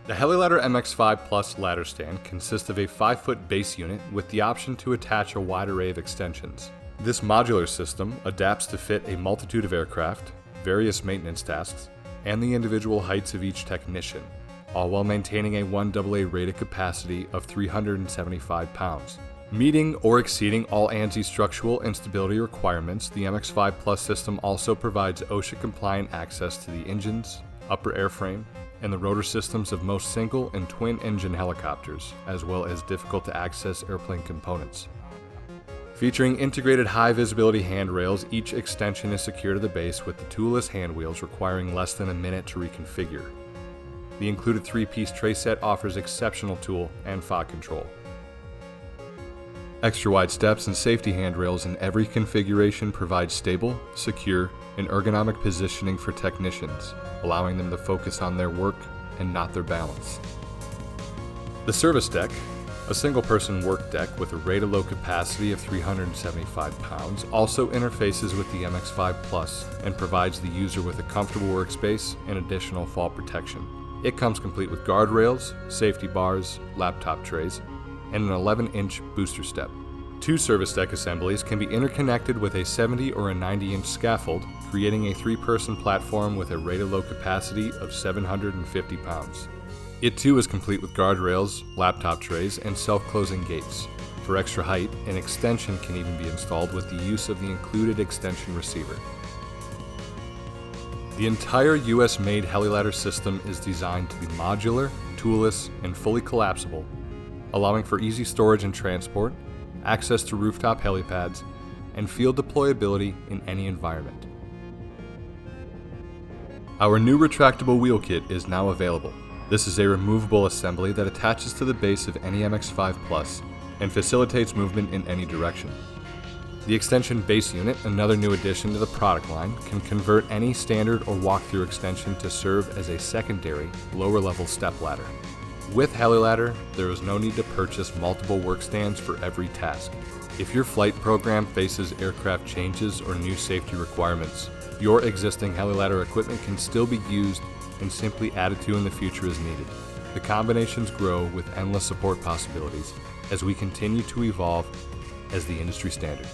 The HeliLadder MX5 Plus ladder stand consists of a 5-foot base unit with the option to attach a wide array of extensions. This modular system adapts to fit a multitude of aircraft, various maintenance tasks, and the individual heights of each technician, all while maintaining a 1AA rated capacity of 375 pounds. Meeting or exceeding all ANSI structural and stability requirements, the MX5 Plus system also provides OSHA-compliant access to the engines, upper airframe, and the rotor systems of most single and twin-engine helicopters, as well as difficult-to-access airplane components. Featuring integrated high-visibility handrails, each extension is secured to the base with the toolless hand wheels requiring less than a minute to reconfigure. The included 3-piece tray set offers exceptional tool and fog control. Extra-wide steps and safety handrails in every configuration provide stable, secure, and ergonomic positioning for technicians, allowing them to focus on their work and not their balance. The service deck, a single-person work deck with a rated load capacity of 375 pounds, also interfaces with the MX5 Plus and provides the user with a comfortable workspace and additional fall protection. It comes complete with guardrails, safety bars, laptop trays, and an 11-inch booster step. 2 service deck assemblies can be interconnected with a 70 or a 90-inch scaffold, creating a 3-person platform with a rated load capacity of 750 pounds. It too is complete with guardrails, laptop trays, and self-closing gates. For extra height, an extension can even be installed with the use of the included extension receiver. The entire US-made HeliLadder system is designed to be modular, toolless, and fully collapsible, allowing for easy storage and transport, access to rooftop helipads, and field deployability in any environment. Our new retractable wheel kit is now available. This is a removable assembly that attaches to the base of any MX5 Plus and facilitates movement in any direction. The extension base unit, another new addition to the product line, can convert any standard or walkthrough extension to serve as a secondary, lower-level step ladder. With HeliLadder, there is no need to purchase multiple work stands for every task. If your flight program faces aircraft changes or new safety requirements, your existing HeliLadder equipment can still be used and simply added to in the future as needed. The combinations grow with endless support possibilities as we continue to evolve as the industry standard.